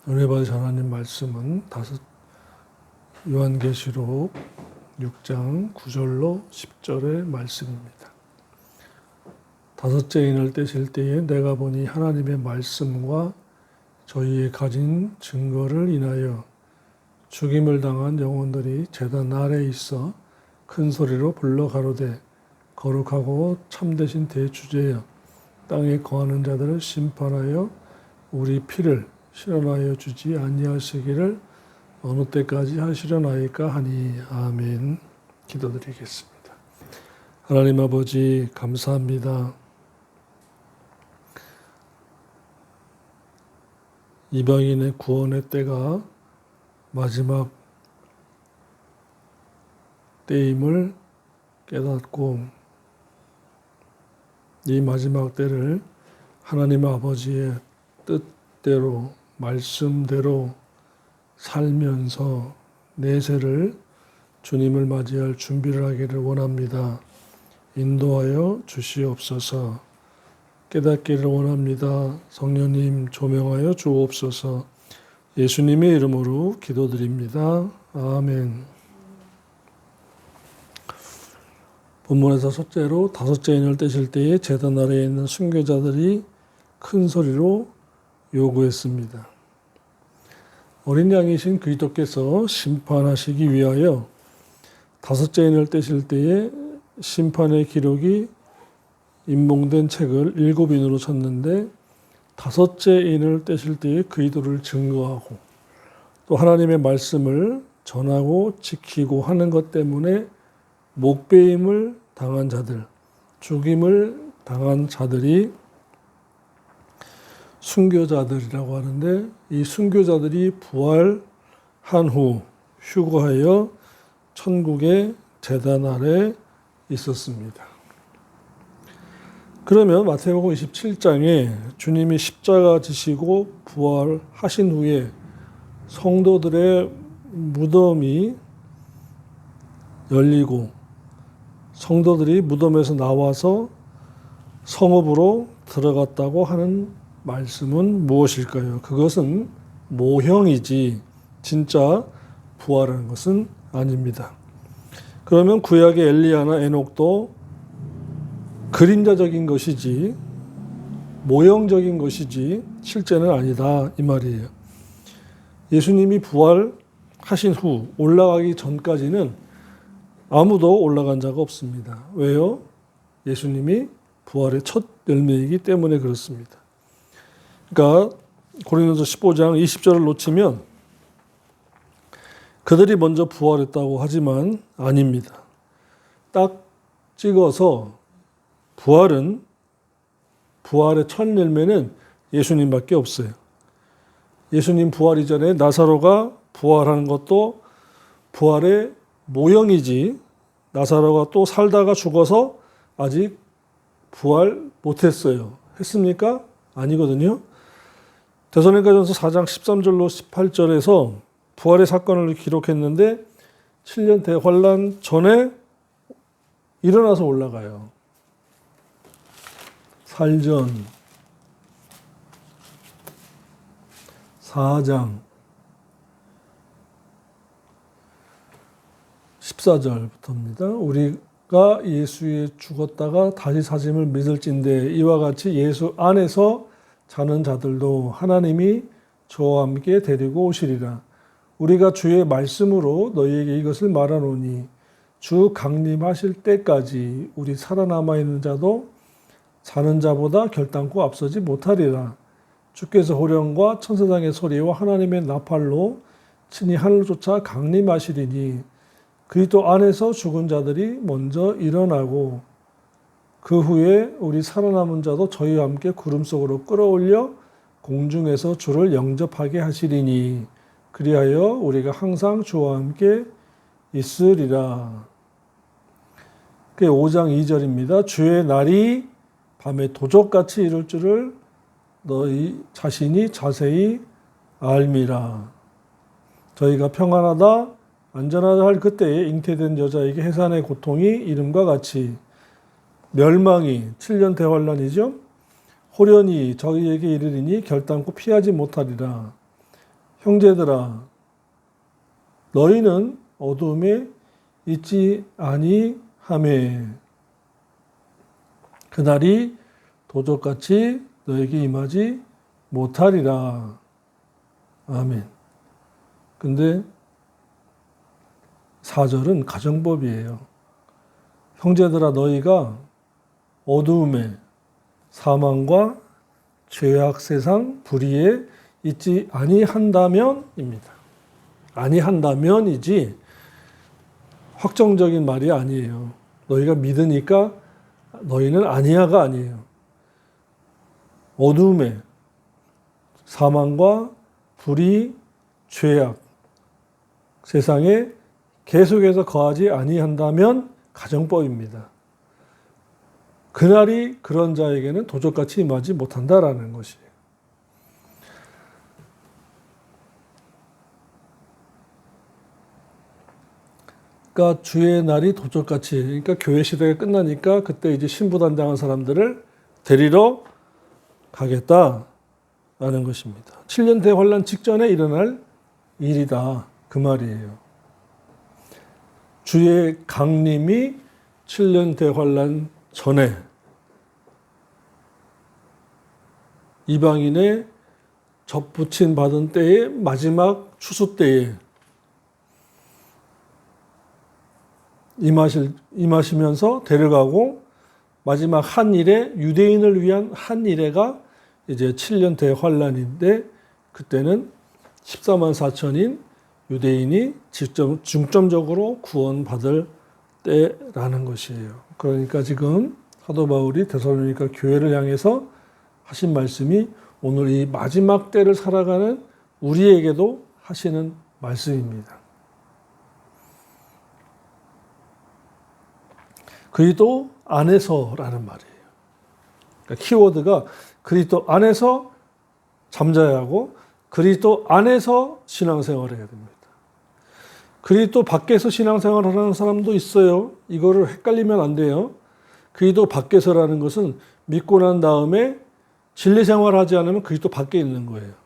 은혜 받으신 하나님 말씀은 요한계시록 6장 9절로 10절의 말씀입니다. 다섯째 인을 떼실 때에 내가 보니 하나님의 말씀과 저희의 가진 증거를 인하여 죽임을 당한 영혼들이 제단 아래에 있어 큰 소리로 불러 가로되 거룩하고 참되신 대주제여 땅에 거하는 자들을 심판하여 우리 피를 실현하여 주지 아니하시기를 어느 때까지 하시려나이까 하니. 아멘. 기도드리겠습니다. 하나님 아버지 감사합니다. 이방인의 구원의 때가 마지막 때임을 깨닫고 이 마지막 때를 하나님 아버지의 뜻대로 말씀대로 살면서 내세를 주님을 맞이할 준비를 하기를 원합니다. 인도하여 주시옵소서. 깨닫기를 원합니다. 성령님 조명하여 주옵소서. 예수님의 이름으로 기도드립니다. 아멘. 본문에서 첫째로 다섯째 인을 떼실 때에 제단 아래에 있는 순교자들이 큰 소리로 요구했습니다. 어린 양이신 그리스도께서 심판하시기 위하여 다섯째 인을 떼실 때에 심판의 기록이 인봉된 책을 7인으로 쳤는데 다섯째 인을 떼실 때에 그리스도를 증거하고 또 하나님의 말씀을 전하고 지키고 하는 것 때문에 목배임을 당한 자들, 죽임을 당한 자들이 순교자들이라고 하는데 이 순교자들이 부활한 후 휴거하여 천국의 제단 아래 있었습니다. 그러면 마태복음 27장에 주님이 십자가 지시고 부활하신 후에 성도들의 무덤이 열리고 성도들이 무덤에서 나와서 성읍으로 들어갔다고 하는 말씀은 무엇일까요? 그것은 모형이지 진짜 부활하는 것은 아닙니다. 그러면 구약의 엘리야나 에녹도 그림자적인 것이지 모형적인 것이지 실제는 아니다 이 말이에요. 예수님이 부활하신 후 올라가기 전까지는 아무도 올라간 자가 없습니다. 왜요? 예수님이 부활의 첫 열매이기 때문에 그렇습니다. 그러니까 고린도서 15장 20절을 놓치면 그들이 먼저 부활했다고 하지만 아닙니다. 딱 찍어서 부활의 첫 열매는 예수님밖에 없어요. 예수님 부활 이전에 나사로가 부활하는 것도 부활의 모형이지 나사로가 또 살다가 죽어서 아직 부활 못했어요. 했습니까? 아니거든요. 데살로니가전서 4장 13절로 18절에서 부활의 사건을 기록했는데 7년 대환란 전에 일어나서 올라가요. 살전 4장 14절부터입니다. 우리가 예수에 죽었다가 다시 사심을 믿을진대 이와 같이 예수 안에서 자는 자들도 하나님이 저와 함께 데리고 오시리라. 우리가 주의 말씀으로 너희에게 이것을 말하노니 주 강림하실 때까지 우리 살아남아 있는 자도 자는 자보다 결단코 앞서지 못하리라. 주께서 호령과 천사장의 소리와 하나님의 나팔로 친히 하늘조차 강림하시리니 그리스도 안에서 죽은 자들이 먼저 일어나고 그 후에 우리 살아남은 자도 저희와 함께 구름 속으로 끌어올려 공중에서 주를 영접하게 하시리니 그리하여 우리가 항상 주와 함께 있으리라. 그게 5장 2절입니다. 주의 날이 밤에 도적같이 이룰 줄을 너희 자신이 자세히 알미라. 저희가 평안하다 안전하다 할 그때에 잉태된 여자에게 해산의 고통이 이름과 같이 멸망이 7년 대환란이죠. 호련히 저희에게 이르리니 결단코 피하지 못하리라. 형제들아 너희는 어둠에 있지 아니하매 그날이 도적같이 너에게 임하지 못하리라. 아멘. 근데 4절은 가정법이에요. 형제들아 너희가 어두움에 사망과 죄악 세상 불의에 있지 아니한다면입니다. 아니한다면이지 확정적인 말이 아니에요. 너희가 믿으니까 너희는 아니야가 아니에요. 어두움에 사망과 불의, 죄악 세상에 계속해서 거하지 아니한다면 가정법입니다. 그날이 그런 자에게는 도적같이 임하지 못한다라는 것이에요. 그러니까 주의 날이 도적같이, 그러니까 교회 시대가 끝나니까 그때 이제 신부단장한 사람들을 데리러 가겠다라는 것입니다. 7년 대환란 직전에 일어날 일이다 그 말이에요. 주의 강림이 7년 대환란 전에 이방인의 접붙임 받은 때의 마지막 추수 때에 임하시면서 데려가고 마지막 한 일에 유대인을 위한 한 일회가 이제 7년 대환란인데 그때는 14만 4천인 유대인이 중점적으로 구원받을 때라는 것이에요. 그러니까 지금 사도 바울이 데살로니가 교회를 향해서 하신 말씀이 오늘 이 마지막 때를 살아가는 우리에게도 하시는 말씀입니다. 그리스도 안에서라는 말이에요. 그러니까 키워드가 그리스도 안에서 잠자야 하고 그리스도 안에서 신앙생활을 해야 됩니다. 그리스도 밖에서 신앙생활을 하는 사람도 있어요. 이거를 헷갈리면 안 돼요. 그리스도 밖에서라는 것은 믿고 난 다음에 진리생활을 하지 않으면 그리스도 밖에 있는 거예요.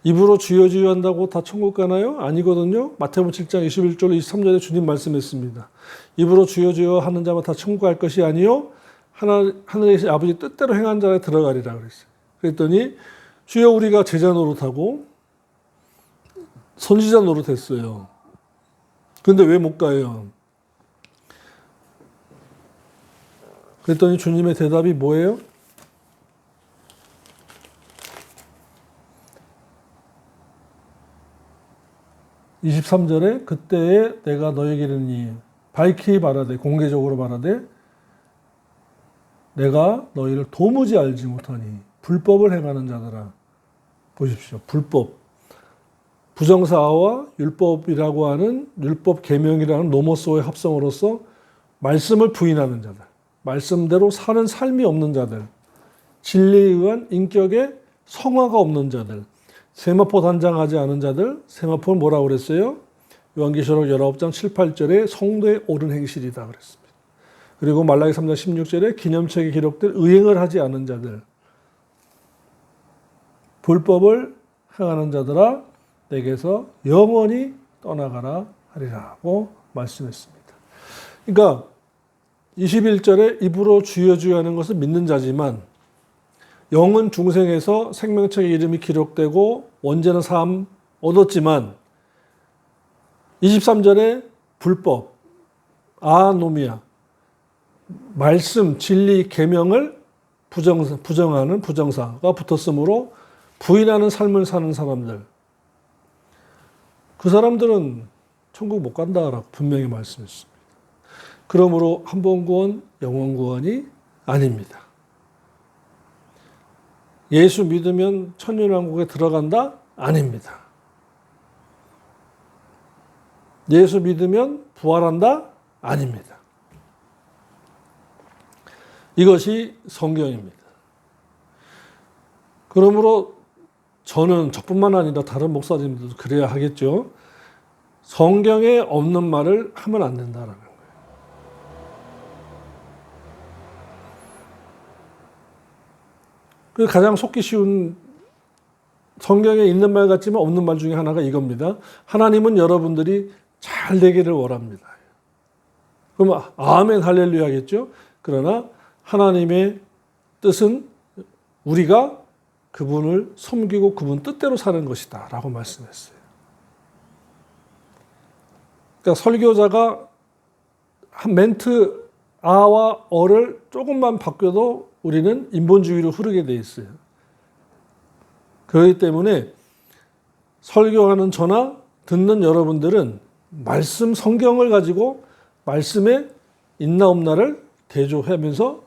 입으로 주여 주여 한다고 다 천국 가나요? 아니거든요. 마태복음 7장 21절 23절에 주님 말씀했습니다. 입으로 주여 주여 하는 자만 다 천국 갈 것이 아니요 하늘에 계신 아버지 뜻대로 행한 자에 들어가리라 그랬어요. 그랬더니 주여 우리가 제자 노릇하고 선지자 노릇했어요. 근데 왜 못 가요? 그랬더니 주님의 대답이 뭐예요? (23절에) 그때에 내가 너에게 이르니 밝히 말하되 공개적으로 말하되 내가 너희를 도무지 알지 못하니 불법을 행하는 자들아. 보십시오. 불법. 부정사와 율법이라고 하는 율법 계명이라는 노모소의 합성으로서 말씀을 부인하는 자들, 말씀대로 사는 삶이 없는 자들, 진리에 의한 인격의 성화가 없는 자들, 세마포 단장하지 않은 자들, 세마포는 뭐라고 그랬어요? 요한계시록 19장 7, 8절에 성도의 옳은 행실이다 그랬습니다. 그리고 말라기 3장 16절에 기념책에 기록된 의행을 하지 않은 자들, 불법을 행하는 자들아 내게서 영원히 떠나가라 하리라고 말씀했습니다. 그러니까 21절에 입으로 주여 주여 하는 것은 믿는 자지만 영은 중생에서 생명책의 이름이 기록되고 원죄는 사함 얻었지만 23절에 불법, 아노미아, 말씀, 진리, 계명을 부정하는 부정사가 붙었으므로 부인하는 삶을 사는 사람들, 그 사람들은 천국 못 간다라고 분명히 말씀했습니다. 그러므로 한 번 구원, 영원 구원이 아닙니다. 예수 믿으면 천년왕국에 들어간다? 아닙니다. 예수 믿으면 부활한다? 아닙니다. 이것이 성경입니다. 그러므로 저는 저뿐만 아니라 다른 목사님들도 그래야 하겠죠. 성경에 없는 말을 하면 안 된다라는 거예요. 그 가장 속기 쉬운 성경에 있는 말 같지만 없는 말 중에 하나가 이겁니다. 하나님은 여러분들이 잘 되기를 원합니다. 그럼 아멘 할렐루야 하겠죠? 그러나 하나님의 뜻은 우리가 그분을 섬기고 그분 뜻대로 사는 것이다 라고 말씀했어요. 그러니까 설교자가 한 멘트 아와 어를 조금만 바뀌어도 우리는 인본주의로 흐르게 돼 있어요. 그렇기 때문에 설교하는 저나 듣는 여러분들은 말씀 성경을 가지고 말씀에 있나 없나를 대조하면서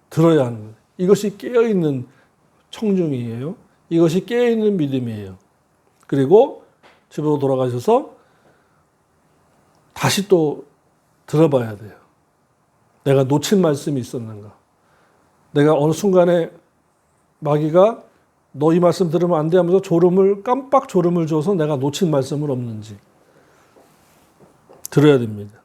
들어야 하는, 이것이 깨어있는 청중이에요. 이것이 깨어있는 믿음이에요. 그리고 집으로 돌아가셔서 다시 또 들어봐야 돼요. 내가 놓친 말씀이 있었는가? 내가 어느 순간에 마귀가 너 이 말씀 들으면 안 돼 하면서 깜빡 졸음을 줘서 내가 놓친 말씀은 없는지 들어야 됩니다.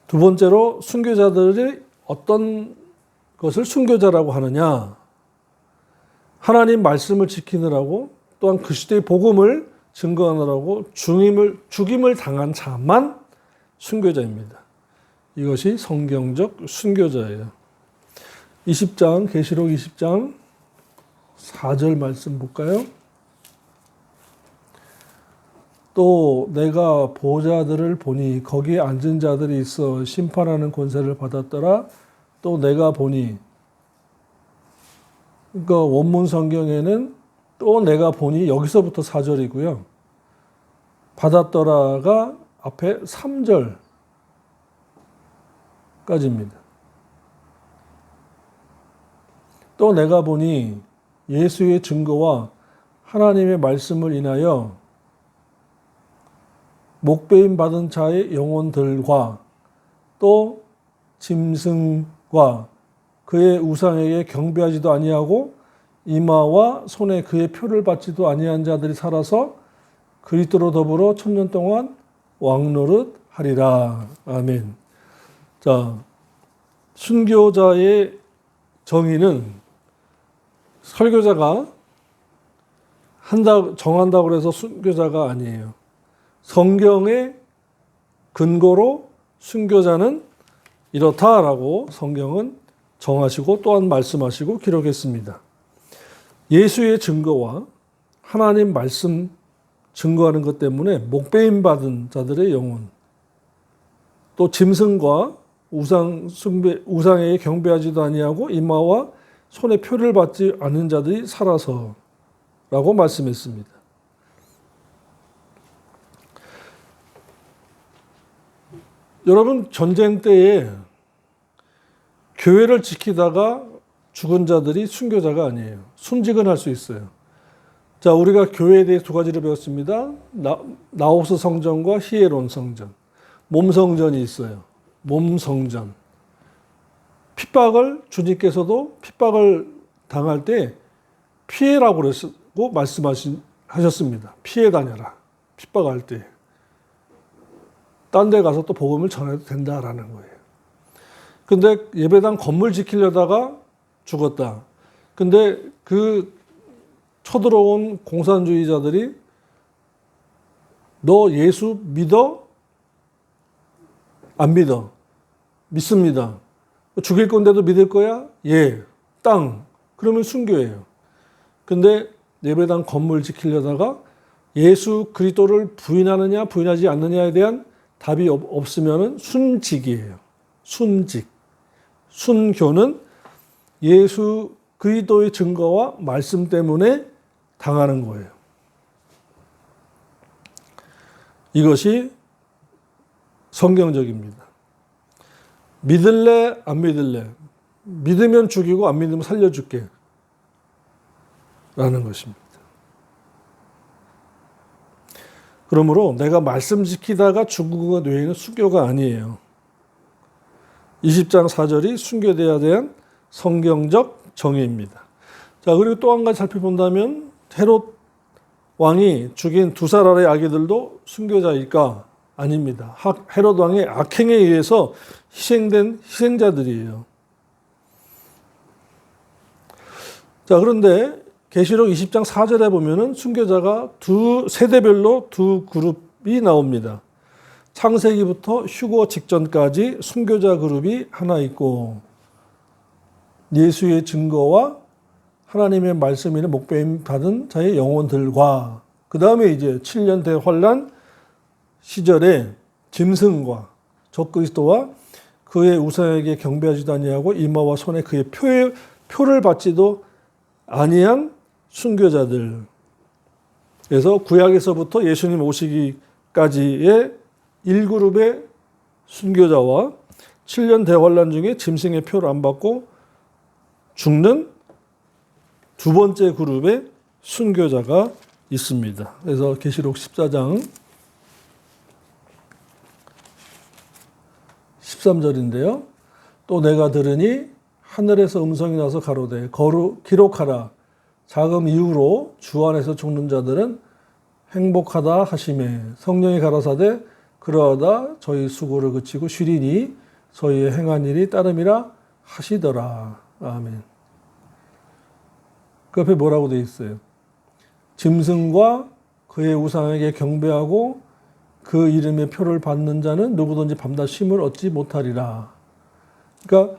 두 번째로 순교자들이 어떤 것을 순교자라고 하느냐? 하나님 말씀을 지키느라고 또한 그 시대의 복음을 증거하느라고 죽임을 당한 자만 순교자입니다. 이것이 성경적 순교자예요. 20장 계시록 20장 4절 말씀 볼까요? 또 내가 보좌들을 보니 거기에 앉은 자들이 있어 심판하는 권세를 받았더라. 또 내가 보니, 그러니까 원문 성경에는 또 내가 보니 여기서부터 4절이고요. 받았더라가 앞에 3절까지입니다. 또 내가 보니 예수의 증거와 하나님의 말씀을 인하여 목배임 받은 자의 영혼들과 또 짐승과 그의 우상에게 경배하지도 아니하고 이마와 손에 그의 표를 받지도 아니한 자들이 살아서 그리스도로 더불어 천년 동안 왕노릇 하리라. 아멘. 자, 순교자의 정의는 설교자가 정한다고 해서 순교자가 아니에요. 성경의 근거로 순교자는 이렇다라고 성경은 정하시고 또한 말씀하시고 기록했습니다. 예수의 증거와 하나님 말씀 증거하는 것 때문에 목배임 받은 자들의 영혼, 또 짐승과 우상에게 경배하지도 아니하고 이마와 손에 표를 받지 않는 자들이 살아서라고 말씀했습니다. 여러분, 전쟁 때에 교회를 지키다가 죽은 자들이 순교자가 아니에요. 순직은 할 수 있어요. 자, 우리가 교회에 대해 두 가지를 배웠습니다. 나오스 성전과 히에론 성전. 몸 성전이 있어요. 몸 성전. 주님께서도 핍박을 당할 때 피해라고 그러고 말씀하셨습니다. 피해 다녀라. 핍박할 때. 딴 데 가서 또 복음을 전해도 된다라는 거예요. 근데 예배당 건물 지키려다가 죽었다. 근데 그 쳐들어온 공산주의자들이 너 예수 믿어? 안 믿어? 믿습니다. 죽일 건데도 믿을 거야? 예. 땅. 그러면 순교예요. 근데 예배당 건물 지키려다가 예수 그리스도를 부인하느냐 부인하지 않느냐에 대한 답이 없으면 순직이에요. 순직. 순교는 예수 그리스도의 증거와 말씀 때문에 당하는 거예요. 이것이 성경적입니다. 믿을래 안 믿을래? 믿으면 죽이고 안 믿으면 살려줄게 라는 것입니다. 그러므로 내가 말씀 지키다가 죽은 것 외에는 순교가 아니에요. 20장 4절이 순교되어야 대한 성경적 정의입니다. 자, 그리고 또 한 가지 살펴본다면 헤롯 왕이 죽인 2살 아래 아기들도 순교자일까? 아닙니다. 헤롯 왕의 악행에 의해서 희생된 희생자들이에요. 자, 그런데 계시록 20장 4절에 보면은 순교자가 두 세대별로 두 그룹이 나옵니다. 창세기부터 휴거 직전까지 순교자 그룹이 하나 있고, 예수의 증거와 하나님의 말씀이나 목배임 받은 자의 영혼들과, 그 다음에 이제 7년 대환란 시절에 짐승과 적그리스도와 그의 우상에게 경배하지도 아니하고 이마와 손에 그의 표를 받지도 아니한 순교자들. 그래서 구약에서부터 예수님 오시기까지의 1그룹의 순교자와 7년 대환란 중에 짐승의 표를 안 받고 죽는 두 번째 그룹의 순교자가 있습니다. 그래서 계시록 14장 13절인데요. 또 내가 들으니 하늘에서 음성이 나서 가로되 기록하라. 자금 이후로 주 안에서 죽는 자들은 행복하다 하시매 성령이 가라사대 그러하다 저희 수고를 그치고 쉬리니 저희의 행한 일이 따름이라 하시더라. 아멘. 그 옆에 뭐라고 되어 있어요? 짐승과 그의 우상에게 경배하고 그 이름의 표를 받는 자는 누구든지 밤낮 쉼을 얻지 못하리라. 그러니까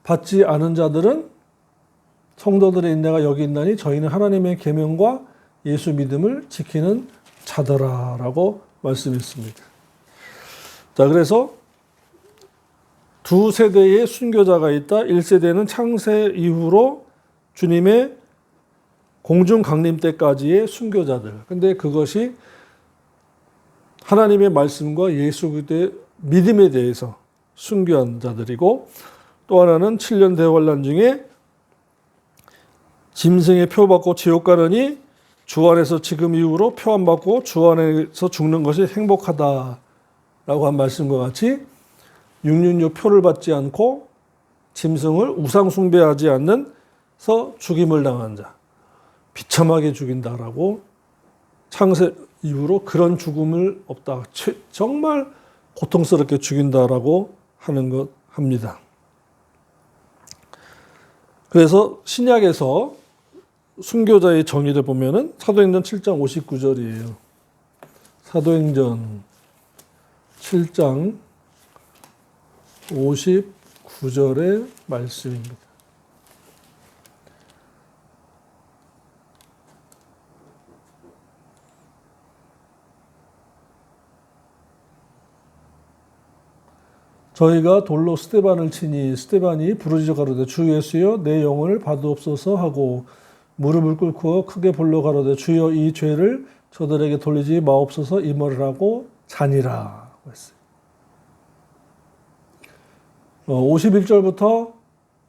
받지 않은 자들은 성도들의 인내가 여기 있나니 저희는 하나님의 계명과 예수 믿음을 지키는 자더라라고 말씀했습니다. 자, 그래서 두 세대의 순교자가 있다. 1세대는 창세 이후로 주님의 공중 강림 때까지의 순교자들. 근데 그것이 하나님의 말씀과 예수 그리스도의 믿음에 대해서 순교한 자들이고, 또 하나는 7년 대환란 중에 짐승의 표 받고 지옥 가느니 주 안에서 지금 이후로 표 안 받고 주 안에서 죽는 것이 행복하다라고 한 말씀과 같이 666 표를 받지 않고 짐승을 우상 숭배하지 않는서 죽임을 당한 자, 비참하게 죽인다라고 창세 이후로 그런 죽음을 없다. 정말 고통스럽게 죽인다라고 하는 것 합니다. 그래서 신약에서 순교자의 정의를 보면은 사도행전 7장 59절이에요. 사도행전 7장 59절의 말씀입니다. 저희가 돌로 스데반을 치니 스데반이 부르짖어 가로되 주 예수여 내 영혼을 받으옵소서 하고 무릎을 꿇고 크게 불러 가로되 주여 이 죄를 저들에게 돌리지 마옵소서 이 말을 하고 자니라 했어요. 51절부터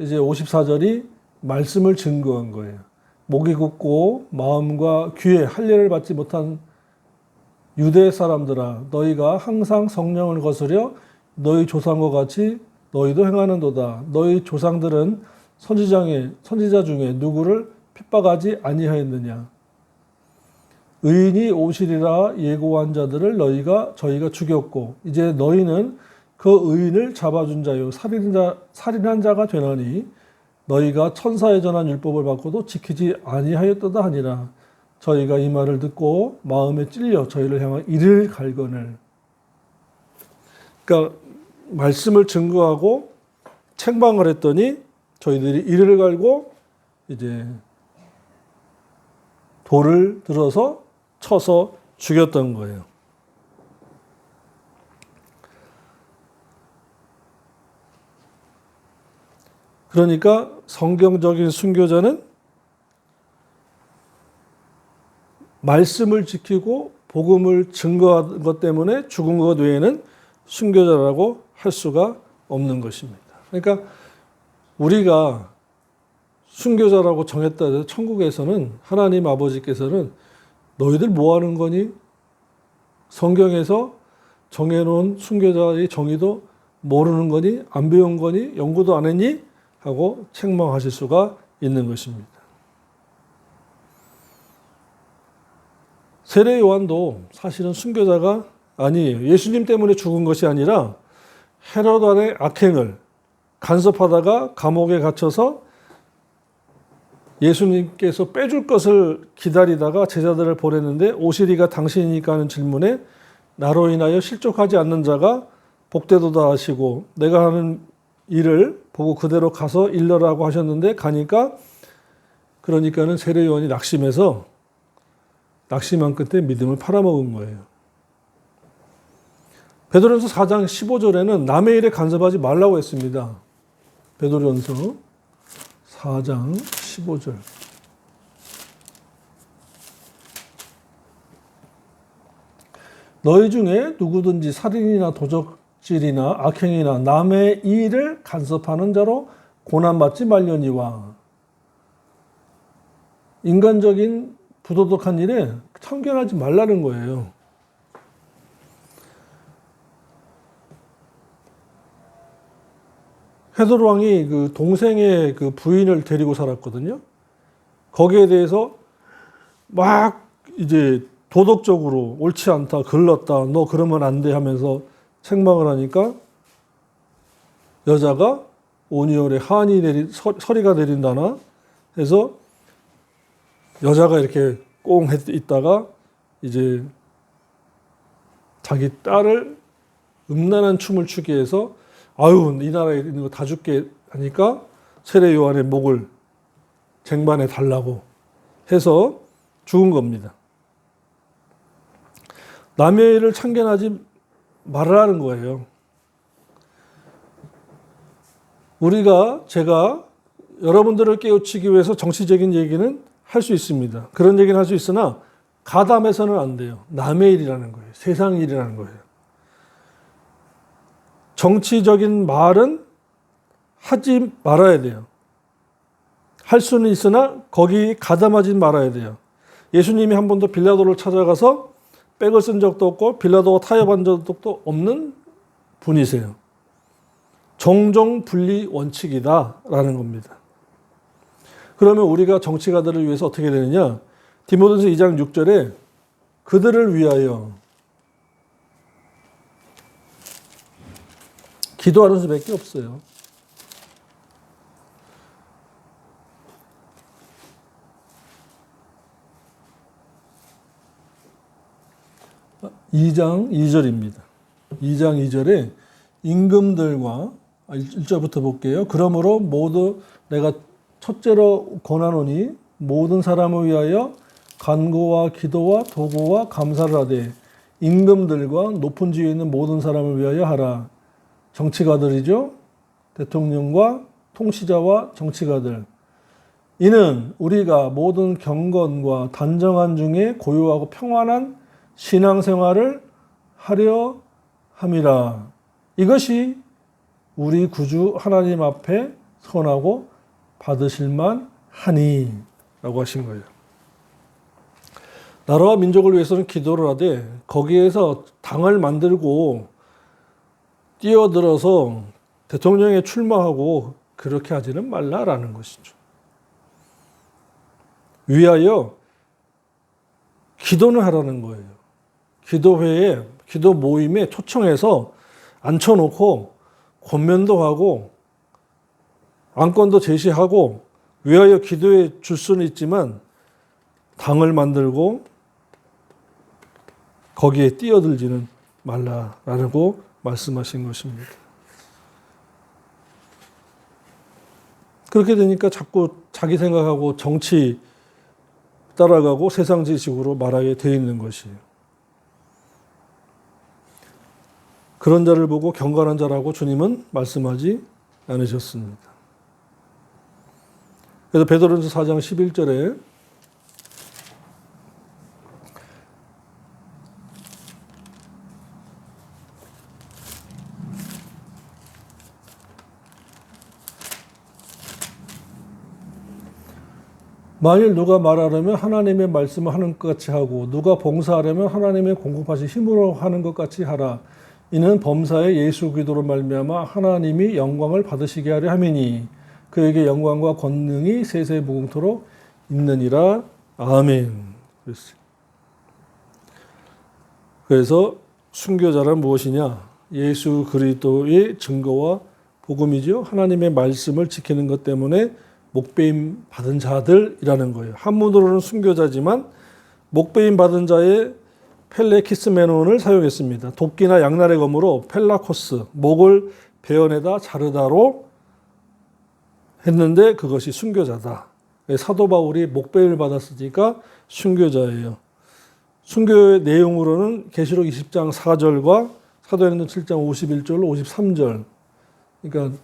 이제 54절이 말씀을 증거한 거예요. 목이 굳고 마음과 귀에 할례를 받지 못한 유대 사람들아 너희가 항상 성령을 거스려 너희 조상과 같이 너희도 행하는도다. 너희 조상들은 선지자 중에 누구를 핍박하지 아니하였느냐. 의인이 오시리라 예고한 자들을 저희가 죽였고 이제 너희는 그 의인을 잡아준 자요 살인한 자가 되나니 너희가 천사에 전한 율법을 받고도 지키지 아니하였도다 하니라. 저희가 이 말을 듣고 마음에 찔려 저희를 향한 이를 갈거늘. 그러니까 말씀을 증거하고 책망을 했더니 저희들이 이를 갈고 이제 돌을 들어서 쳐서 죽였던 거예요. 그러니까 성경적인 순교자는 말씀을 지키고 복음을 증거한 것 때문에 죽은 것 외에는 순교자라고 할 수가 없는 것입니다. 그러니까 우리가 순교자라고 정했다 해서 천국에서는 하나님 아버지께서는 너희들 뭐 하는 거니? 성경에서 정해놓은 순교자의 정의도 모르는 거니? 안 배운 거니? 연구도 안 했니? 하고 책망하실 수가 있는 것입니다. 세례 요한도 사실은 순교자가 아니에요. 예수님 때문에 죽은 것이 아니라 헤롯 안의 악행을 간섭하다가 감옥에 갇혀서 예수님께서 빼줄 것을 기다리다가 제자들을 보냈는데 오시리가 당신이니까 하는 질문에 나로 인하여 실족하지 않는 자가 복되도다 하시고 내가 하는 일을 보고 그대로 가서 일러라고 하셨는데 가니까 그러니까는 세례 요한이 낙심해서 낙심한 끝에 믿음을 팔아먹은 거예요. 베드로전서 4장 15절에는 남의 일에 간섭하지 말라고 했습니다. 베드로전서 4장 15절. 너희 중에 누구든지 살인이나 도적질이나 악행이나 남의 일을 간섭하는 자로 고난받지 말려니와. 인간적인 부도덕한 일에 참견하지 말라는 거예요. 헤롯 왕이 그 동생의 그 부인을 데리고 살았거든요. 거기에 대해서 막 이제 도덕적으로 옳지 않다, 글렀다, 너 그러면 안 돼 하면서 책망을 하니까 여자가 오니얼에 서리가 내린다나 해서 여자가 이렇게 꽁 있다가 이제 자기 딸을 음란한 춤을 추게 해서 아유 이 나라에 있는 거 다 죽게 하니까 세례 요한의 목을 쟁반에 달라고 해서 죽은 겁니다. 남의 일을 참견하지 말라는 거예요. 제가 여러분들을 깨우치기 위해서 정치적인 얘기는 할 수 있습니다. 그런 얘기는 할 수 있으나 가담해서는 안 돼요. 남의 일이라는 거예요. 세상 일이라는 거예요. 정치적인 말은 하지 말아야 돼요. 할 수는 있으나 거기 가담하지 말아야 돼요. 예수님이 한 번도 빌라도를 찾아가서 백을 쓴 적도 없고 빌라도가 타협한 적도 없는 분이세요. 정종분리 원칙이다라는 겁니다. 그러면 우리가 정치가들을 위해서 어떻게 되느냐? 디모데전서 2장 6절에 그들을 위하여 기도하는 수밖에 없어요. (2장 2절입니다) 2장 2절에 임금들과 1절부터 볼게요. 그러므로 모두 내가 첫째로 권하노니 모든 사람을 위하여 간구와 기도와 도구와 감사를 하되 임금들과 높은 지위에 있는 모든 사람을 위하여 하라. 정치가들이죠. 대통령과 통치자와 정치가들. 이는 우리가 모든 경건과 단정한 중에 고요하고 평안한 신앙생활을 하려 함이라. 이것이 우리 구주 하나님 앞에 선하고 받으실만 하니 라고 하신 거예요. 나라와 민족을 위해서는 기도를 하되 거기에서 당을 만들고 뛰어들어서 대통령에 출마하고 그렇게 하지는 말라라는 것이죠. 위하여 기도는 하라는 거예요. 기도회에, 기도 모임에 초청해서 앉혀놓고 권면도 하고 안건도 제시하고 위하여 기도해 줄 수는 있지만 당을 만들고 거기에 뛰어들지는 말라라고 말씀하신 것입니다. 그렇게 되니까 자꾸 자기 생각하고 정치 따라가고 세상 지식으로 말하게 되어 있는 것이에요. 그런 자를 보고 경건한 자라고 주님은 말씀하지 않으셨습니다. 그래서 베드로전서 4장 11절에 만일 누가 말하려면 하나님의 말씀을 하는 것 같이 하고 누가 봉사하려면 하나님의 공급하신 힘으로 하는 것 같이 하라. 이는 범사의 예수 그리스도로 말미암아 하나님이 영광을 받으시게 하려 함이니 그에게 영광과 권능이 세세무궁토록 있느니라. 아멘. 그래서 순교자란 무엇이냐? 예수 그리스도의 증거와 복음이죠. 하나님의 말씀을 지키는 것 때문에 목배임 받은 자들이라는 거예요. 한문으로는 순교자지만 목배임 받은 자의 펠레키스메논을 사용했습니다. 도끼나 양날의 검으로 펠라코스, 목을 베어내다 자르다로 했는데 그것이 순교자다. 사도 바울이 목배임을 받았으니까 순교자예요. 순교의 내용으로는 계시록 20장 4절과 사도행전 7장 51절로 53절. 그러니까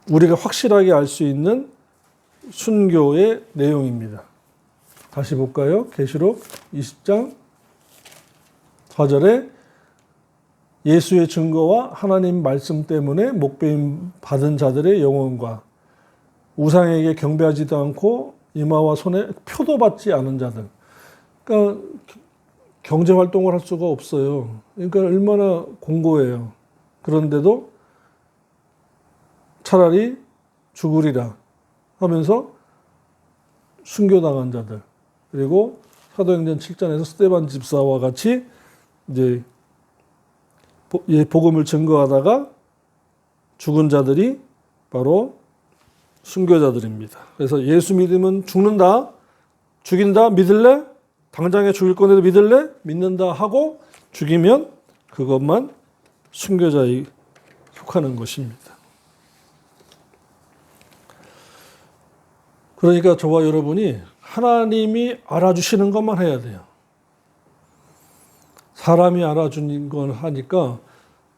우리가 확실하게 알 수 있는 순교의 내용입니다. 다시 볼까요? 계시록 20장 4절에 예수의 증거와 하나님 말씀 때문에 목배임 받은 자들의 영혼과 우상에게 경배하지도 않고 이마와 손에 표도 받지 않은 자들. 그러니까 경제 활동을 할 수가 없어요. 그러니까 얼마나 공고해요. 그런데도 차라리 죽으리라 하면서 순교당한 자들. 그리고 사도행전 7장에서 스데반 집사와 같이 이제 복음을 증거하다가 죽은 자들이 바로 순교자들입니다. 그래서 예수 믿으면 죽는다, 죽인다, 믿을래? 당장에 죽일 건데도 믿을래? 믿는다 하고 죽이면 그것만 순교자에 속하는 것입니다. 그러니까 저와 여러분이 하나님이 알아주시는 것만 해야 돼요. 사람이 알아주는 건 하니까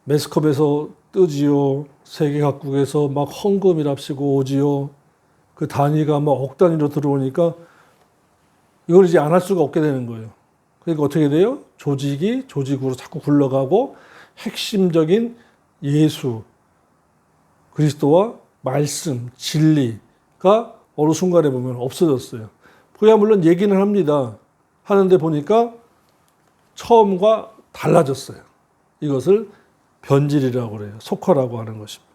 매스컵에서 뜨지요. 세계 각국에서 막 헌금이랍시고 오지요. 그 단위가 막 억 단위로 들어오니까 이걸 이제 안 할 수가 없게 되는 거예요. 그러니까 어떻게 돼요? 조직이 조직으로 자꾸 굴러가고 핵심적인 예수, 그리스도와 말씀, 진리가 어느 순간에 보면 없어졌어요. 그야 물론 얘기는 합니다. 하는데 보니까 처음과 달라졌어요. 이것을 변질이라고 그래요. 속화라고 하는 것입니다.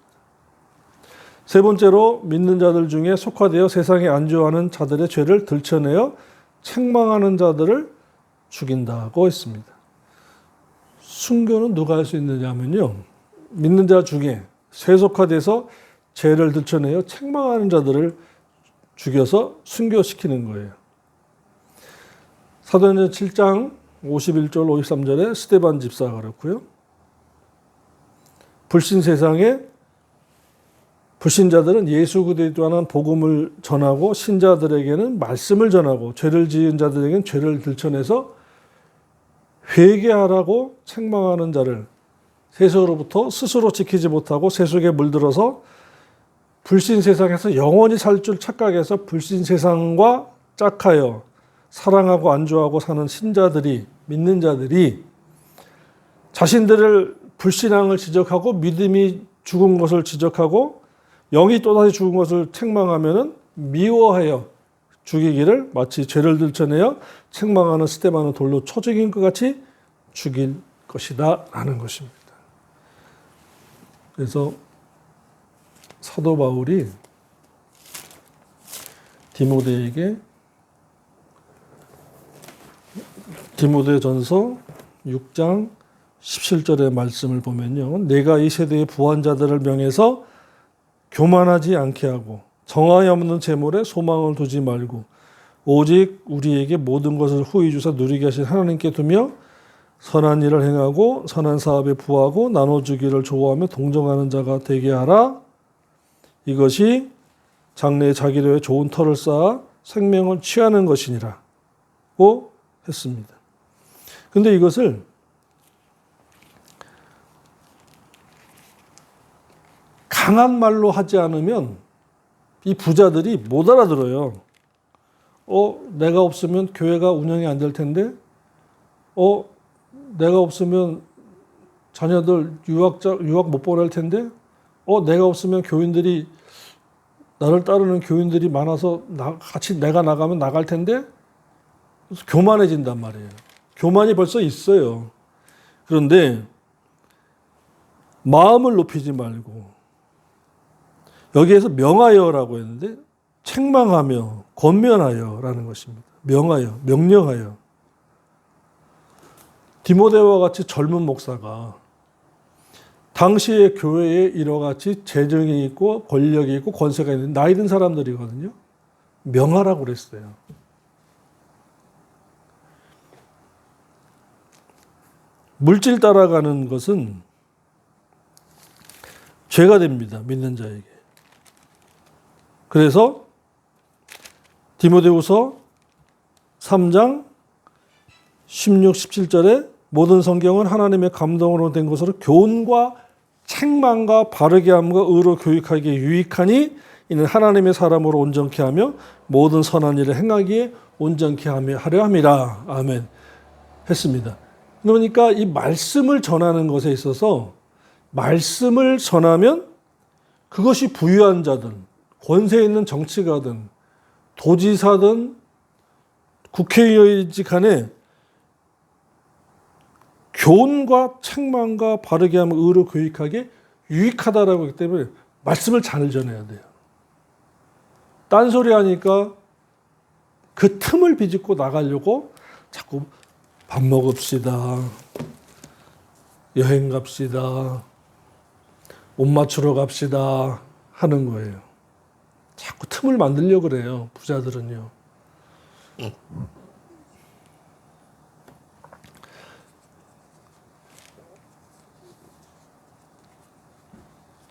세 번째로 믿는 자들 중에 속화되어 세상에 안주하는 자들의 죄를 들춰내어 책망하는 자들을 죽인다고 했습니다. 순교는 누가 할 수 있느냐 하면요. 믿는 자 중에 세속화돼서 죄를 들춰내어 책망하는 자들을 죽여서 순교시키는 거예요. 사도행전 7장 51절 53절에 스데반 집사가 그렇고요. 불신 세상에 불신자들은 예수 그리스도에 관한 복음을 전하고 신자들에게는 말씀을 전하고 죄를 지은 자들에게는 죄를 들춰내서 회개하라고 책망하는 자를 세속으로부터 스스로 지키지 못하고 세속에 물들어서 불신 세상에서 영원히 살 줄 착각해서 불신 세상과 짝하여 사랑하고 안주하고 사는 신자들이, 믿는 자들이 자신들을 불신앙을 지적하고 믿음이 죽은 것을 지적하고 영이 또다시 죽은 것을 책망하면은 미워하여 죽이기를 마치 죄를 들춰내어 책망하는 스데반을 돌로 쳐 죽인 것 같이 죽일 것이다 라는 것입니다. 그래서 사도 바울이 디모데전서 6장 17절의 말씀을 보면요. 내가 이 세대의 부한 자들을 명해서 교만하지 않게 하고 정하여 없는 재물에 소망을 두지 말고 오직 우리에게 모든 것을 후히 주사 누리게 하신 하나님께 두며 선한 일을 행하고 선한 사업에 부하고 나눠주기를 좋아하며 동정하는 자가 되게 하라. 이것이 장래의 자기를 위해 좋은 터를 쌓아 생명을 취하는 것이니라고 했습니다. 근데 이것을 강한 말로 하지 않으면 이 부자들이 못 알아들어요. 내가 없으면 교회가 운영이 안 될 텐데, 내가 없으면 자녀들 유학 못 보낼 텐데, 내가 없으면 교인들이 나를 따르는 교인들이 많아서 같이 내가 나가면 나갈 텐데, 그래서 교만해진단 말이에요. 교만이 벌써 있어요. 그런데 마음을 높이지 말고 여기에서 명하여라고 했는데 책망하며 권면하여라는 것입니다. 명하여, 명령하여. 디모데와 같이 젊은 목사가 당시의 교회에 이와 같이 재정이 있고 권력이 있고 권세가 있는 나이 든 사람들이거든요. 명하라고 그랬어요. 물질 따라가는 것은 죄가 됩니다. 믿는 자에게. 그래서 디모데후서 3장 16, 17절에 모든 성경은 하나님의 감동으로 된 것으로 교훈과 책망과 바르게 함과 의로 교육하기에 유익하니 이는 하나님의 사람으로 온전케 하며 모든 선한 일을 행하기에 온전케 하려 함이라. 아멘. 했습니다. 그러니까 이 말씀을 전하는 것에 있어서 말씀을 전하면 그것이 부유한 자든 권세 있는 정치가든 도지사든 국회의원이지 간에 교훈과 책망과 바르게 하면 의로 교육하게 유익하다라고 하기 때문에 말씀을 잘 전해야 돼요. 딴소리 하니까 그 틈을 비집고 나가려고 자꾸 밥 먹읍시다, 여행 갑시다, 옷 맞추러 갑시다 하는 거예요. 자꾸 틈을 만들려고 그래요, 부자들은요.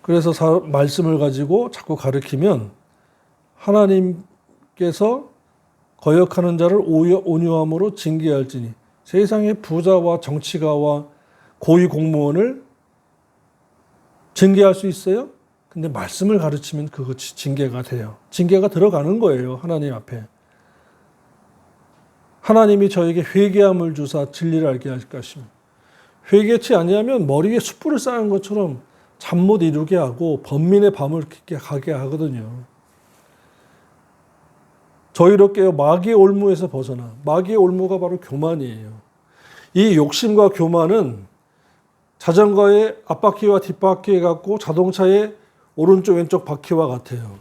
그래서 말씀을 가지고 자꾸 가르치면 하나님께서 거역하는 자를 온유함으로 징계할지니 세상의 부자와 정치가와 고위 공무원을 징계할 수 있어요? 근데 말씀을 가르치면 그것이 징계가 돼요. 징계가 들어가는 거예요. 하나님 앞에. 하나님이 저에게 회개함을 주사 진리를 알게 하실 것입니다. 회개치 아니하면 머리 위에 숯불을 쌓은 것처럼 잠 못 이루게 하고 번민의 밤을 가게 하거든요. 저희롭게요 마귀의 올무에서 벗어나. 마귀의 올무가 바로 교만이에요. 이 욕심과 교만은 자전거의 앞바퀴와 뒷바퀴에 같고 자동차의 오른쪽 왼쪽 바퀴와 같아요.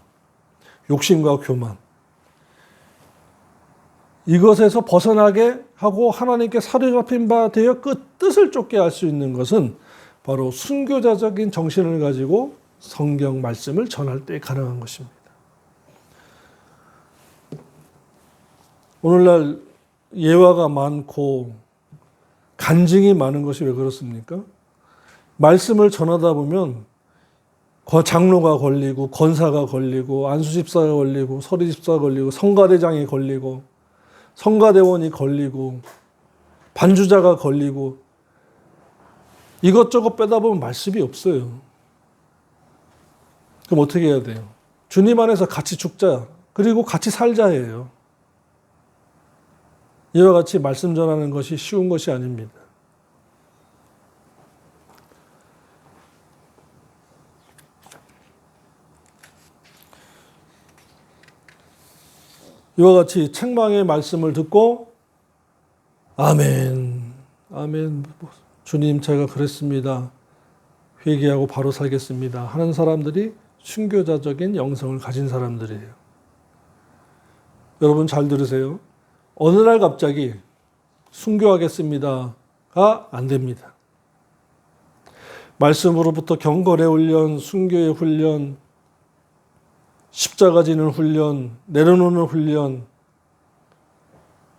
욕심과 교만. 이것에서 벗어나게 하고 하나님께 사로잡힌 바 되어 그 뜻을 쫓게 할 수 있는 것은 바로 순교자적인 정신을 가지고 성경 말씀을 전할 때 가능한 것입니다. 오늘날 예화가 많고 간증이 많은 것이 왜 그렇습니까? 말씀을 전하다 보면 장로가 걸리고 권사가 걸리고 안수집사가 걸리고 서리집사가 걸리고 성가대장이 걸리고 성가대원이 걸리고 반주자가 걸리고 이것저것 빼다 보면 말씀이 없어요. 그럼 어떻게 해야 돼요? 주님 안에서 같이 죽자. 그리고 같이 살자예요. 이와 같이 말씀 전하는 것이 쉬운 것이 아닙니다. 이와 같이 책망의 말씀을 듣고 아멘, 아멘, 주님 제가 그랬습니다. 회개하고 바로 살겠습니다 하는 사람들이 순교자적인 영성을 가진 사람들이에요. 여러분 잘 들으세요. 어느 날 갑자기 순교하겠습니다가 안 됩니다. 말씀으로부터 경건의 훈련, 순교의 훈련, 십자가 지는 훈련, 내려놓는 훈련,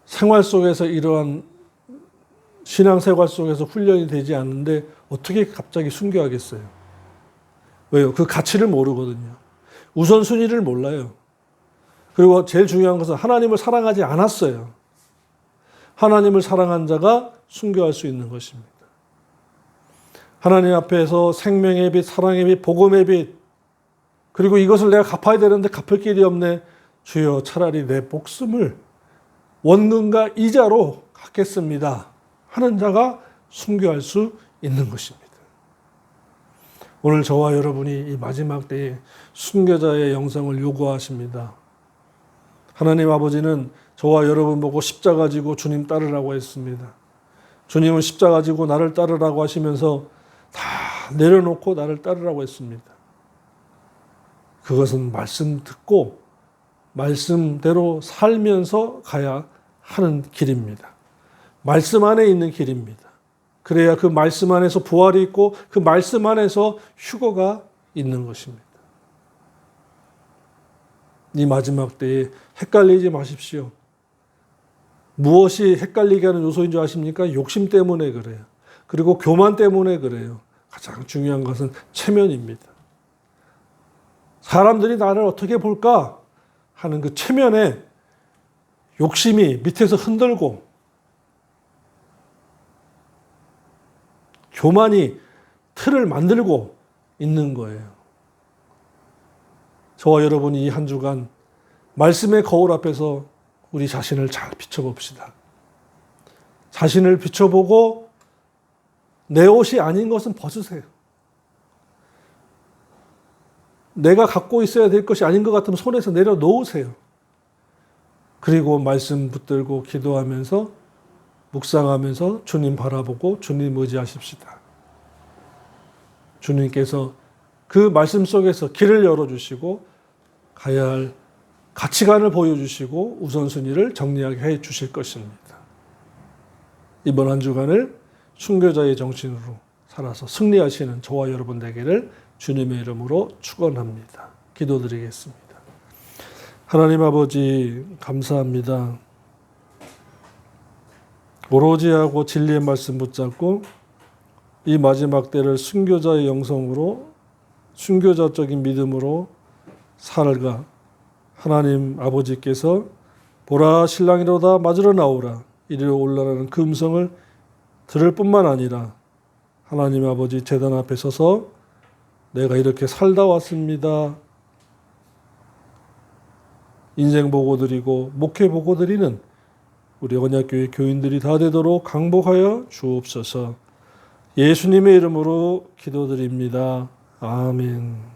생활 속에서 이러한 신앙생활 속에서 훈련이 되지 않는데 어떻게 갑자기 순교하겠어요? 왜요? 그 가치를 모르거든요. 우선순위를 몰라요. 그리고 제일 중요한 것은 하나님을 사랑하지 않았어요. 하나님을 사랑한 자가 순교할 수 있는 것입니다. 하나님 앞에서 생명의 빛, 사랑의 빛, 복음의 빛, 그리고 이것을 내가 갚아야 되는데 갚을 길이 없네. 주여 차라리 내 목숨을 원금과 이자로 갚겠습니다 하는 자가 순교할 수 있는 것입니다. 오늘 저와 여러분이 이 마지막 때에 순교자의 영성을 요구하십니다. 하나님 아버지는 저와 여러분 보고 십자가 지고 주님 따르라고 했습니다. 주님은 십자가 지고 나를 따르라고 하시면서 다 내려놓고 나를 따르라고 했습니다. 그것은 말씀 듣고 말씀대로 살면서 가야 하는 길입니다. 말씀 안에 있는 길입니다. 그래야 그 말씀 안에서 부활이 있고 그 말씀 안에서 휴거가 있는 것입니다. 이 마지막 때에 헷갈리지 마십시오. 무엇이 헷갈리게 하는 요소인 줄 아십니까? 욕심 때문에 그래요. 그리고 교만 때문에 그래요. 가장 중요한 것은 체면입니다. 사람들이 나를 어떻게 볼까 하는 그 체면에 욕심이 밑에서 흔들고 교만이 틀을 만들고 있는 거예요. 저와 여러분이 이 한 주간 말씀의 거울 앞에서 우리 자신을 잘 비춰봅시다. 자신을 비춰보고 내 옷이 아닌 것은 벗으세요. 내가 갖고 있어야 될 것이 아닌 것 같으면 손에서 내려놓으세요. 그리고 말씀 붙들고 기도하면서 묵상하면서 주님 바라보고 주님 의지하십시다. 주님께서 그 말씀 속에서 길을 열어주시고 가야 할 가치관을 보여주시고 우선순위를 정리하게 해 주실 것입니다. 이번 한 주간을 순교자의 정신으로 살아서 승리하시는 저와 여러분 되기를 주님의 이름으로 축원합니다. 기도드리겠습니다. 하나님 아버지 감사합니다. 오로지 하고 진리의 말씀 붙잡고 이 마지막 때를 순교자의 영성으로 순교자적인 믿음으로 살아가 하나님 아버지께서 보라 신랑이로다 맞으러 나오라 이리로 올라라는 그 음성을 들을 뿐만 아니라 하나님 아버지 제단 앞에 서서 내가 이렇게 살다 왔습니다. 인생 보고 드리고 목회 보고 드리는 우리 언약교회 교인들이 다 되도록 강복하여 주옵소서. 예수님의 이름으로 기도드립니다. 아멘.